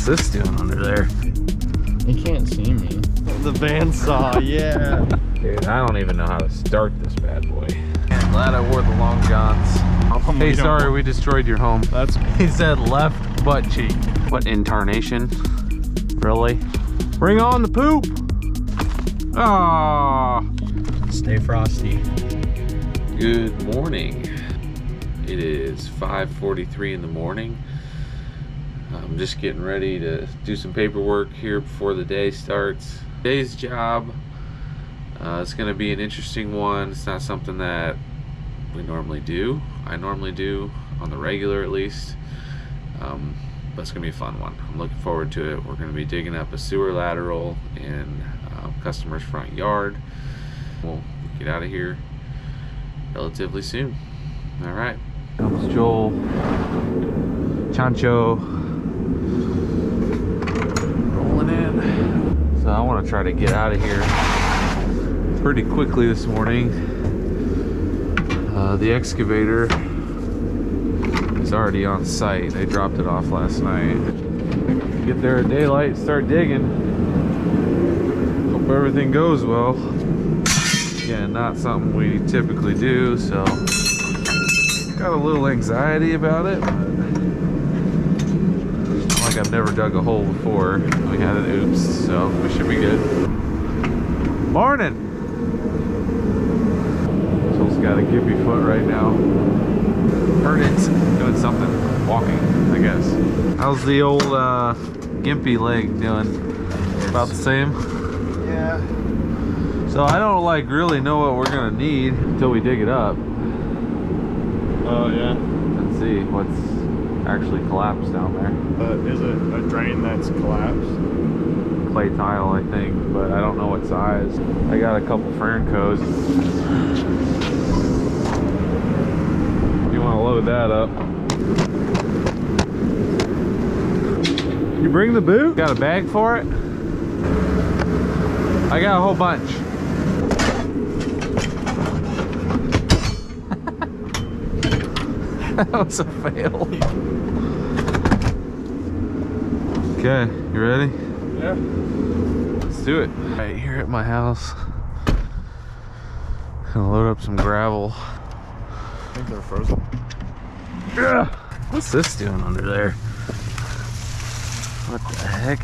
What's this doing under there? You can't see me. The bandsaw, yeah. Dude, I don't even know how to start this bad boy. I'm glad I wore the long johns. Hey, sorry we destroyed your home. He said left butt cheek. What incarnation? Really? Bring on the poop! Ah! Stay frosty. Good morning. It is 5:43 in the morning. I'm just getting ready to do some paperwork here before the day starts. Today's job, it's going to be an interesting one. It's not something that we normally do. I normally do on the regular at least. But it's going to be a fun one. I'm looking forward to it. We're going to be digging up a sewer lateral in customer's front yard. We'll get out of here relatively soon. All right. Comes Joel, Chancho, rolling in. So I want to try to get out of here pretty quickly this morning. The excavator is already on site. They dropped it off last night. Get there at daylight, start digging. Hope everything goes well. Again, not something we typically do, so got a little anxiety about it, but like I've never dug a hole before. We had an oops, so we should be good. Morning! Joel's got a gimpy foot right now. Heard it doing something, walking, I guess. How's the old gimpy leg doing? About the same? Yeah. So I don't like really know what we're gonna need until we dig it up. Oh, yeah. And see what's actually collapsed down there. Is it a drain that's collapsed? Clay tile, I think, but I don't know what size. I got a couple fern cones. You want to load that up. You bring the boot? Got a bag for it? I got a whole bunch. That was a fail. Okay, you ready? Yeah. Let's do it. Right here at my house. Gonna load up some gravel. I think they're frozen. Ugh. What's this doing under there? What the heck?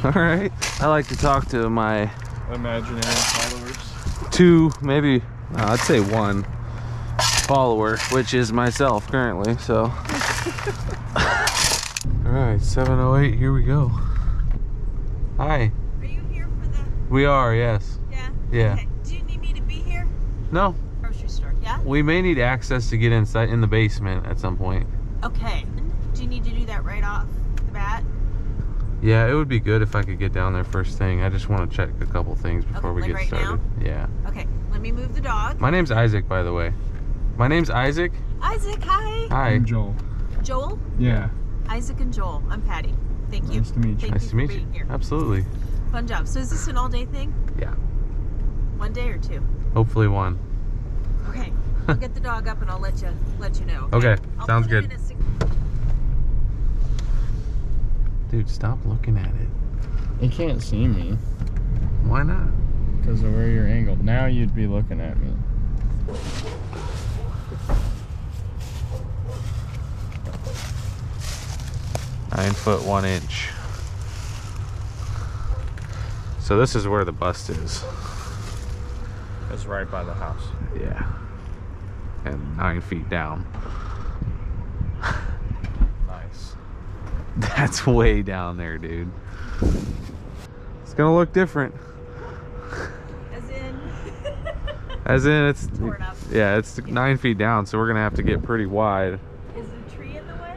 Alright. I like to talk to my Imaginary followers. two, maybe, I'd say one follower, which is myself currently, so. Alright, 7:08, here we go. Hi. Are you here for the... We are, yes. Yeah? Yeah. Okay. Do you need me to be here? No, Grocery store, yeah? we may need access to get inside in the basement at some point. Okay. Do you need to do that right off the bat? Yeah, it would be good if I could get down there first thing. I just want to check a couple things before Okay, we like get right started. now? Yeah. Okay, let me move the dog. My name's Isaac, by the way. My name's Isaac. Isaac, hi. Hi. I'm Joel. Joel? Yeah. Isaac and Joel. I'm Patty. Thank you. Nice to meet you. Thank Nice to meet for you. being here. Absolutely. Fun job. So is this an all-day thing? Yeah. One day or two? Hopefully one. Okay. I'll get the dog up and I'll let you know. Okay, I'll sounds put him good. in a Dude, stop looking at it. You can't see me Why not? because of where you're angled. Now you'd be looking at me. Nine foot 1 inch. So this is where the bust is. It's right by the house. Yeah. And 9 feet down. Nice. That's way down there, dude. It's gonna look different. As in It's torn up. yeah, it's 9 feet down, so we're gonna have to get pretty wide. Is the tree in the way?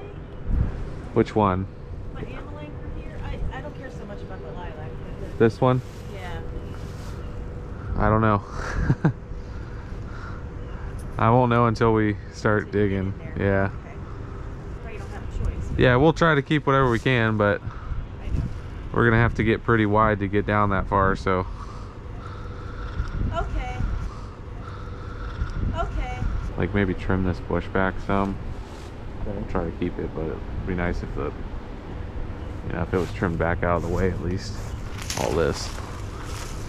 Which one? My ameline for here? I don't care so much about the lilac. But This one? yeah. I don't know. I won't know until we start digging. Yeah. Okay. Well, you don't have a choice. Yeah, we'll try to keep whatever we can, but I know. we're gonna have to get pretty wide to get down that far, so. Okay. Okay. Like maybe trim this bush back some. I'll try to keep it, but it'd be nice if the, you know, if it was trimmed back out of the way at least. All this.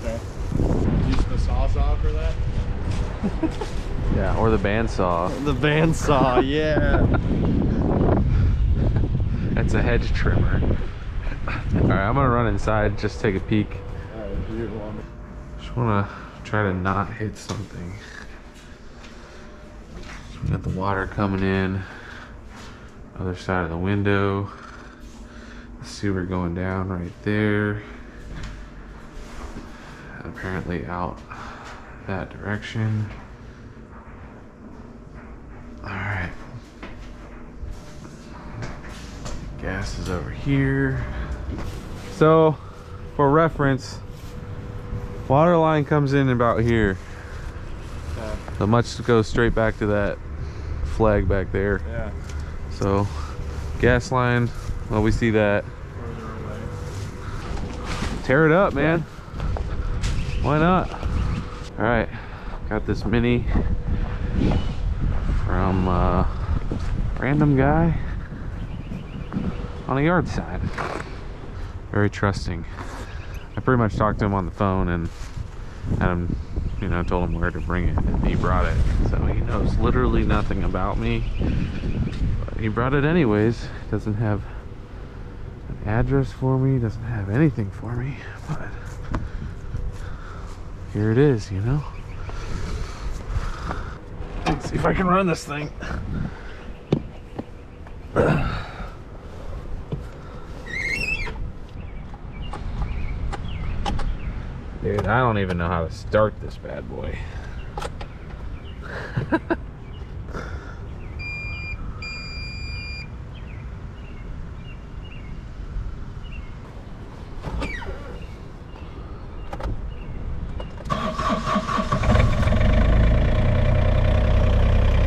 Okay. Use the sawzall for that? Yeah, or the bandsaw. The bandsaw, yeah. That's a hedge trimmer. All right, I'm gonna run inside, just take a peek. Alright, you want me? Just wanna try to not hit something. So we got the water coming in, other side of the window. The sewer going down right there. Apparently out that direction. All right. Gas is over here. So, for reference, water line comes in about here. Yeah. The much goes straight back to that flag back there. Yeah. So, gas line, well, we see that. Further away. Tear it up, man. Why not? All right, got this mini from random guy on a yard side. Very trusting. I pretty much talked to him on the phone and had him, you know, told him where to bring it, and he brought it. So he knows literally nothing about me, but he brought it anyways. Doesn't have an address for me, doesn't have anything for me, but here it is, you know. Let's see if I can run this thing. Dude, I don't even know how to start this bad boy.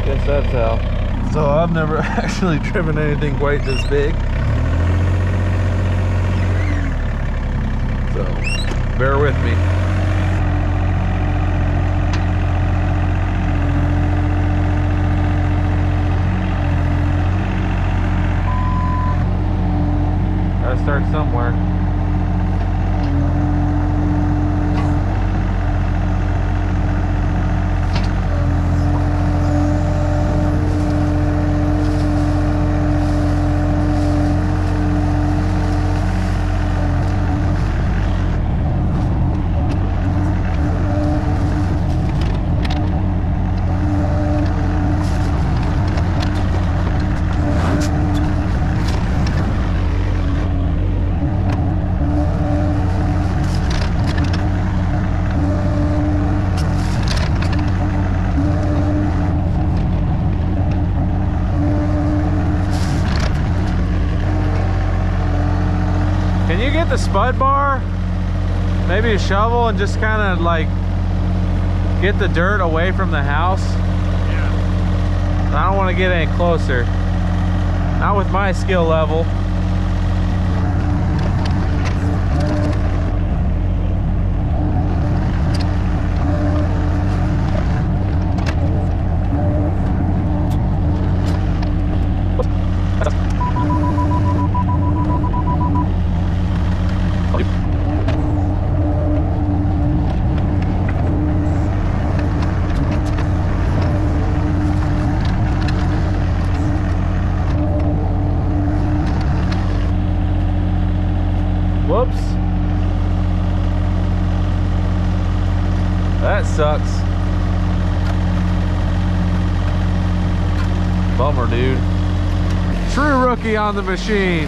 Guess that's how. So I've never actually driven anything quite this big. So bear with me. Gotta start somewhere. Can you get the spud bar? Maybe a shovel and just kind of like get the dirt away from the house? Yeah. I don't want to get any closer. Not with my skill level. Whoops. That sucks. Bummer, dude. True rookie on the machine.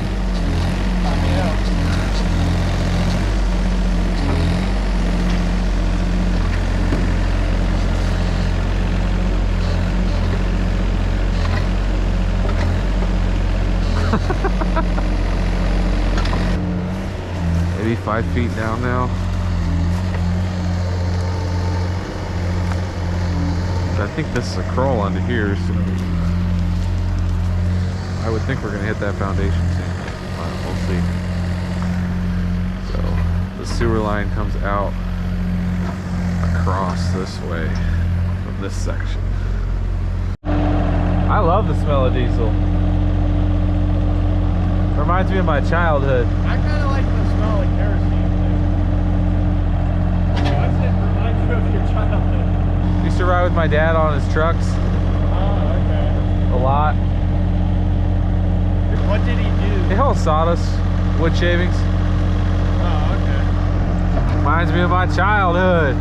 Maybe 5 feet down now. I think this is a crawl under here, so I would think we're gonna hit that foundation soon. We'll see. So the sewer line comes out across this way from this section. I love the smell of diesel. Reminds me of my childhood. I kind of like the smell of kerosene. Oh, I said reminds you of your childhood. Used to ride with my dad on his trucks Oh, okay. a lot. What did he do? He hauls sawdust, wood shavings. Oh, okay. Reminds me of my childhood.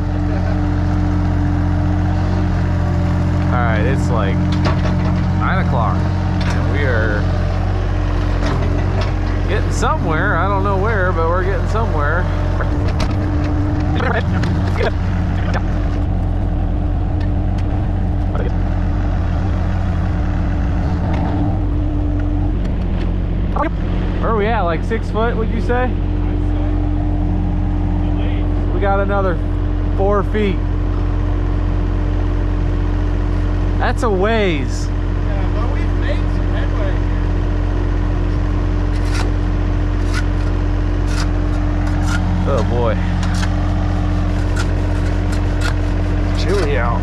Alright, it's like 9 o'clock and we are getting somewhere. I don't know where, but we're getting somewhere. Where are we at? Like 6 foot, would you say? We got another 4 feet. That's a ways. Yeah, but we've made some headway here. Oh boy. Chilly out.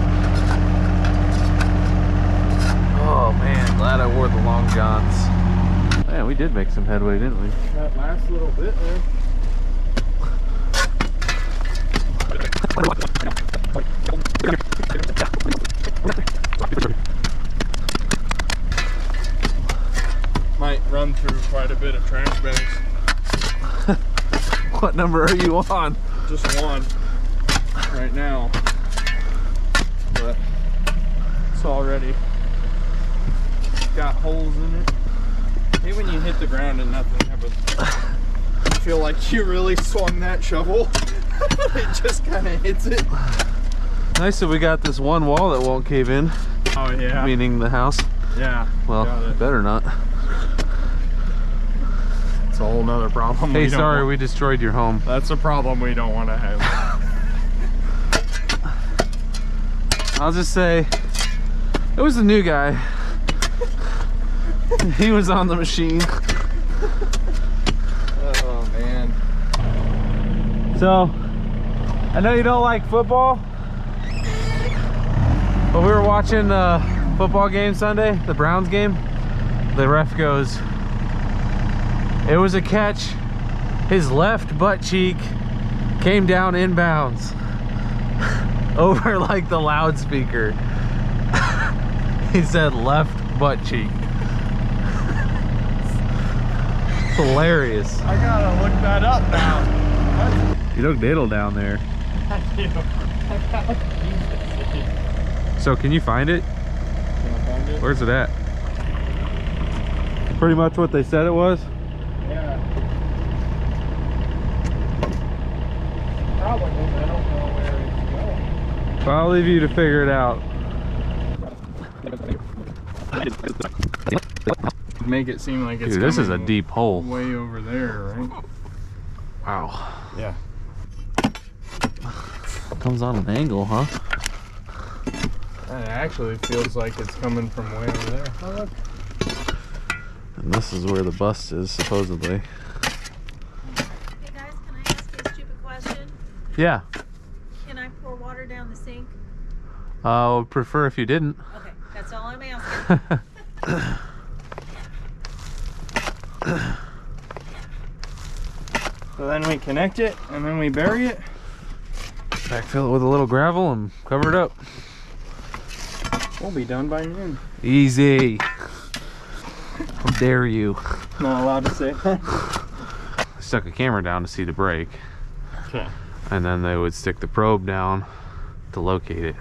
Oh man, glad I wore the long johns. Man, we did make some headway, didn't we? That last little bit there. Might run through quite a bit of trash bags. What number are you on? Just one right now, but it's already got holes in it. Hey, when you hit the ground and nothing happens, I feel like you really swung that shovel. It just kind of hits it. Nice that we got this one wall that won't cave in. Oh yeah. Meaning the house. Yeah. Well, it better not. It's a whole nother problem. Hey, sorry we destroyed your home. That's a problem we don't want to have. I'll just say, it was the new guy. He was on the machine. Oh man. So, I know you don't like football, but we were watching the football game Sunday, the Browns game. The ref goes, it was a catch. His left butt cheek came down inbounds over like the loudspeaker. He said left butt cheek. Hilarious. I gotta look that up now. You look diddle down there. So can you find it? Can I find it? Where's it at? Pretty much what they said it was. Yeah. Probably. I don't know where it's going. Well, I'll leave you to figure it out. Make it seem like it's Dude, this is a deep hole. way over there, right? Wow. Yeah. Comes on an angle, huh? It actually feels like it's coming from way over there. Oh, look. And this is where the bust is, supposedly. Hey guys, can I ask you a stupid question? Yeah. Can I pour water down the sink? I would prefer if you didn't. Okay, that's all I'm asking. So then we connect it and then we bury it. Backfill it with a little gravel and cover it up. We'll be done by noon. Easy. How dare you? Not allowed to say that. I stuck a camera down to see the break. Okay. And then they would stick the probe down to locate it.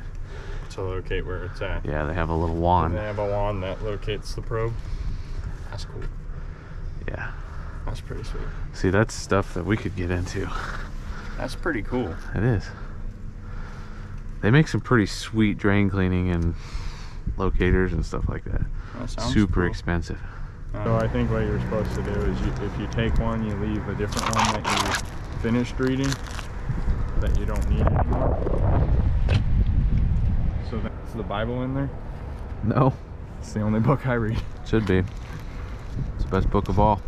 To locate where it's at. Yeah, they have a little And wand. they have a wand that locates the probe. That's cool. Yeah. That's pretty sweet. See, that's stuff that we could get into. That's pretty cool. It is. They make some pretty sweet drain cleaning and locators and stuff like that. That sounds Super cool. expensive. So I think what you're supposed to do is if you take one, you leave a different one that you finished reading that you don't need anymore. So that's the Bible in there. No, It's the only book I read. should be. It's the best book of all.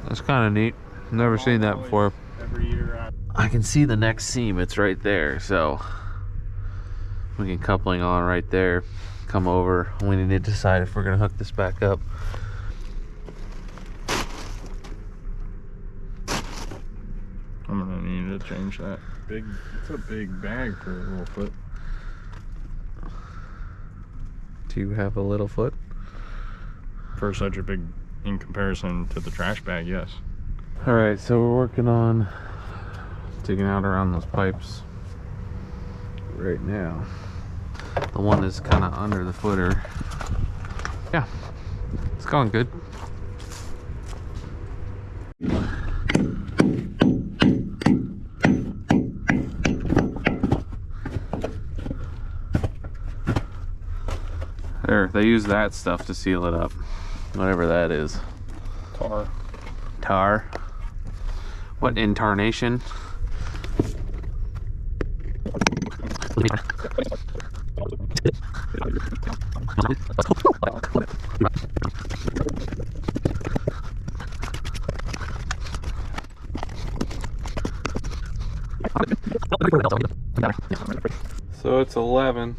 That's kind of neat. Never seen that before. Every year I can see the next seam. It's right there. So we can coupling on right there. come over. We need to decide if we're gonna hook this back up. I'm gonna need to change that. It's a big bag for a little foot. Do you have a little foot? For such a big, in comparison to the trash bag, yes. All right, so we're working on digging out around those pipes right now. The one is kind of under the footer. Yeah, it's going good. There, they use that stuff to seal it up. Whatever that is. Tar. Tar? What intarnation? So it's 11.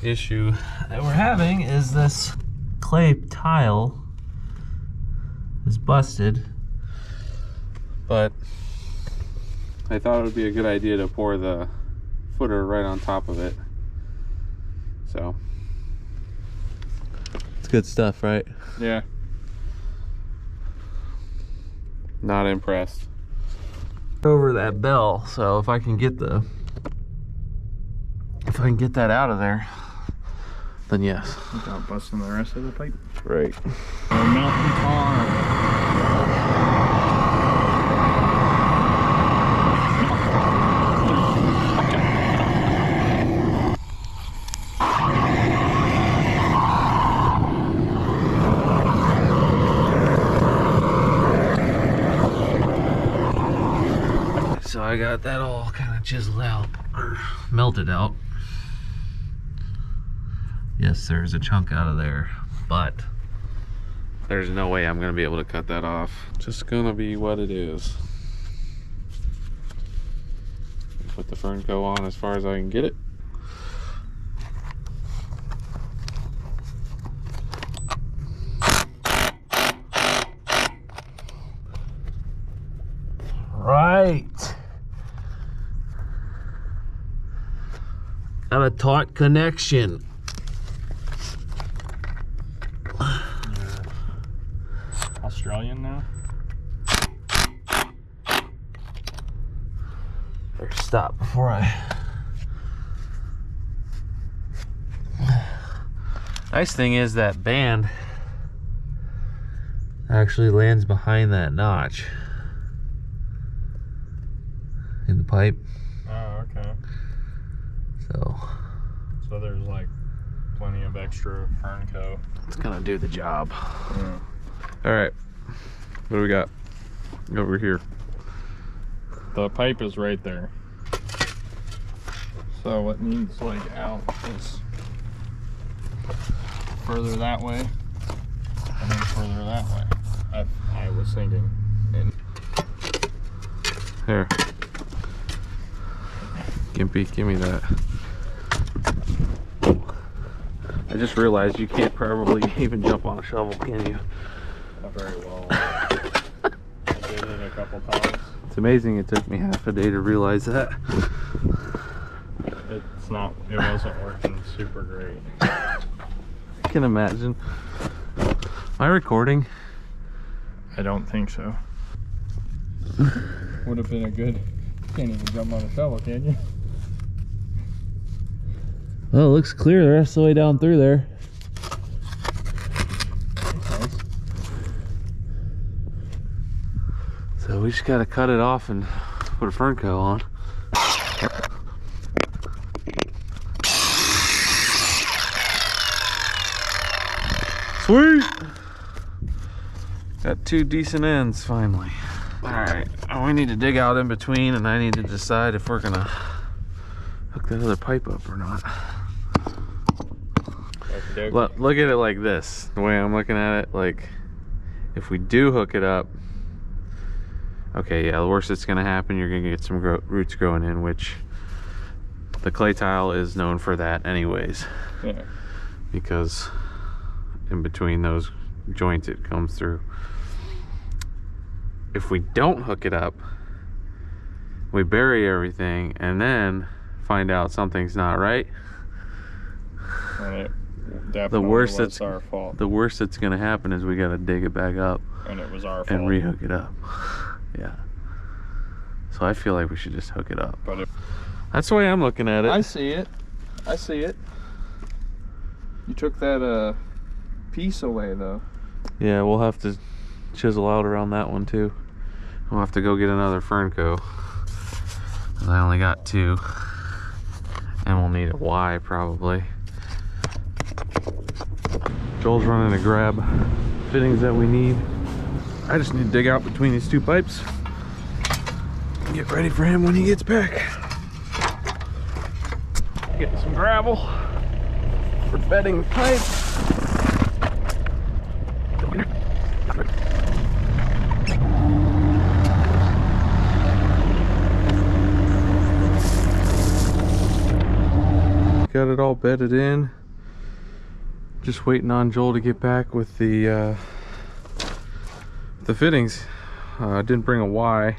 Issue that we're having is this clay tile is busted, but I thought it would be a good idea to pour the footer right on top of it. So it's good stuff, right? Yeah. Not impressed. Over that bell, so if I can get that out of there, then yes. Without busting the rest of the pipe. Right. Or melting tar. So I got that all kind of chiseled out, or melted out. Yes, there's a chunk out of there, but there's no way I'm gonna be able to cut that off. Just gonna be what it is. Put the Fernco on as far as I can get it. Right. Got a taut connection. Australian now? Better stop before Nice thing is that band actually lands behind that notch in the pipe. Oh, okay. So there's like plenty of extra Fernco. It's gonna do the job. Yeah. All right, what do we got over here? The pipe is right there. So what needs like out is further that way and then further that way. I was thinking. And Here, Gimpy, give me that. I just realized you can't probably even jump on a shovel, can you? not very well. I did it a couple times. It's amazing it took me half a day to realize that. It wasn't working super great. I can imagine. Am I recording? I don't think so. Would have been a good. You can't even jump on a shovel, can you? Well, it looks clear the rest of the way down through there. Nice. So we just gotta cut it off and put a Fernco on. Sweet! Got two decent ends finally. Alright, we need to dig out in between and I need to decide if we're gonna hook that other pipe up or not. Look at it like this. The way I'm looking at it, like if we do hook it up, okay, yeah, the worst that's gonna happen, you're gonna get some roots growing in, which The clay tile is known for that anyways. Yeah. Because in between those joints it comes through. If we don't hook it up, we bury everything and then find out something's not right, And it definitely was our fault. The worst that's gonna happen is we gotta dig it back up And it was our fault. and rehook it up. Yeah. So I feel like we should just hook it up. But that's the way I'm looking at it. I see it. I see it. You took that piece away though. Yeah, we'll have to chisel out around that one too. We'll have to go get another Fernco. I only got 2. And we'll need a Y probably. Joel's running to grab fittings that we need. I just need to dig out between these 2 pipes. Get ready for him when he gets back. Get some gravel for bedding the pipe. Got it all bedded in. Just waiting on Joel to get back with the fittings. I didn't bring a Y.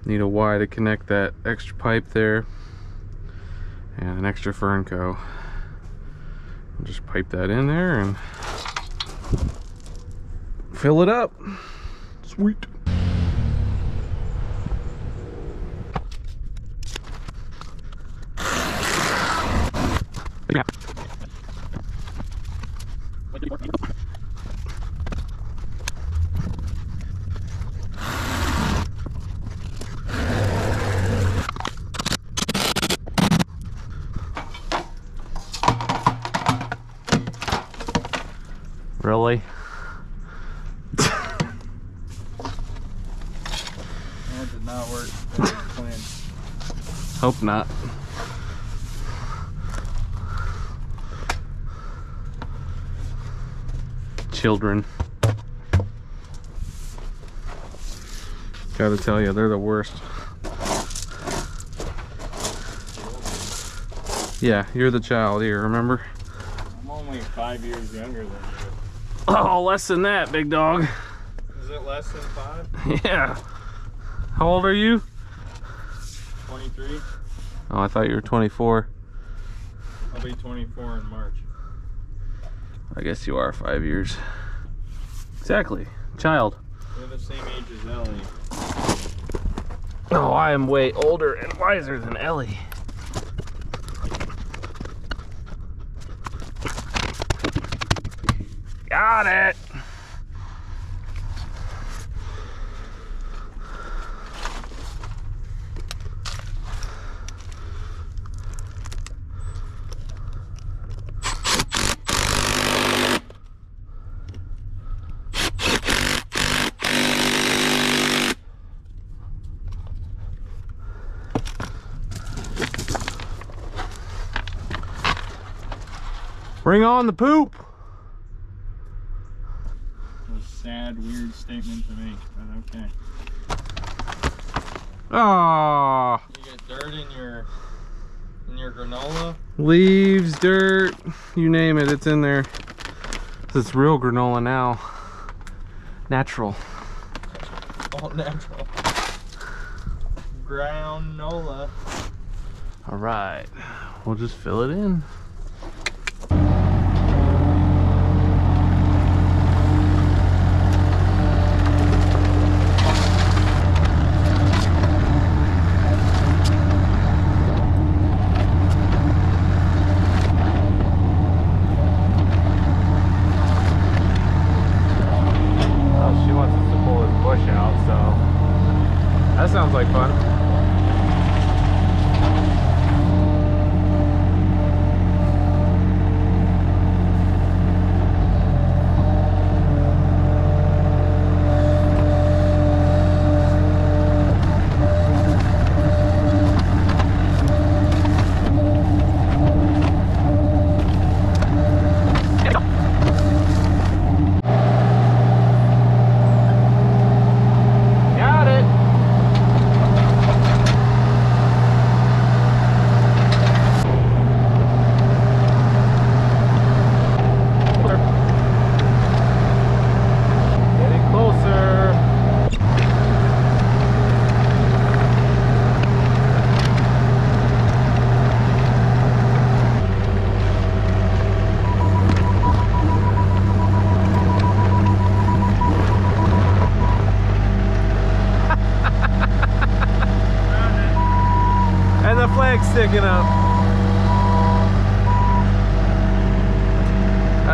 Need a Y to connect that extra pipe there and an extra Fernco. I'll just pipe that in there and fill it up. Sweet. Yeah. Really? That did not work as planned. Hope not. Children. Gotta tell you, they're the worst. Yeah, you're the child here, remember? I'm only 5 years younger than you. Oh, less than that, big dog. Is it less than 5? Yeah. How old are you? 23. Oh, I thought you were 24. I'll be 24 in March. I guess you are 5 years. Exactly. Child. You're the same age as Ellie. Oh, I am way older and wiser than Ellie. Got it. Bring on the poop. A sad, weird statement to make, but okay. Ah, You get dirt in your granola. leaves, dirt, you name it, it's in there. It's real granola now. Natural. All natural. Granola. All right, we'll just fill it in. That sounds like fun.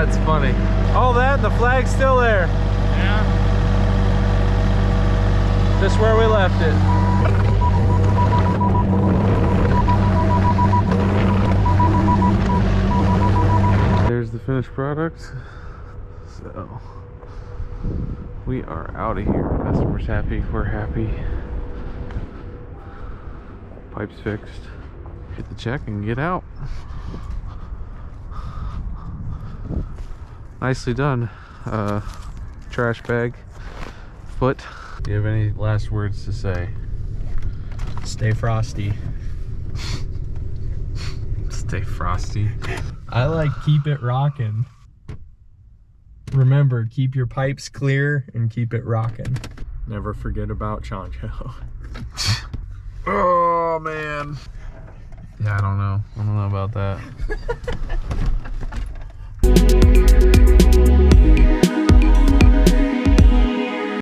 That's funny. Oh, the flag's still there. Yeah. Just where we left it. There's the finished product. So we are out of here. Customer's happy, we're happy. Pipe's fixed. Hit the check and get out. Nicely done. Trash bag, foot. Do you have any last words to say? Stay frosty. Stay frosty. I like keep it rocking. Remember, keep your pipes clear and keep it rocking. Never forget about Chancho. Oh man. Yeah, I don't know about that.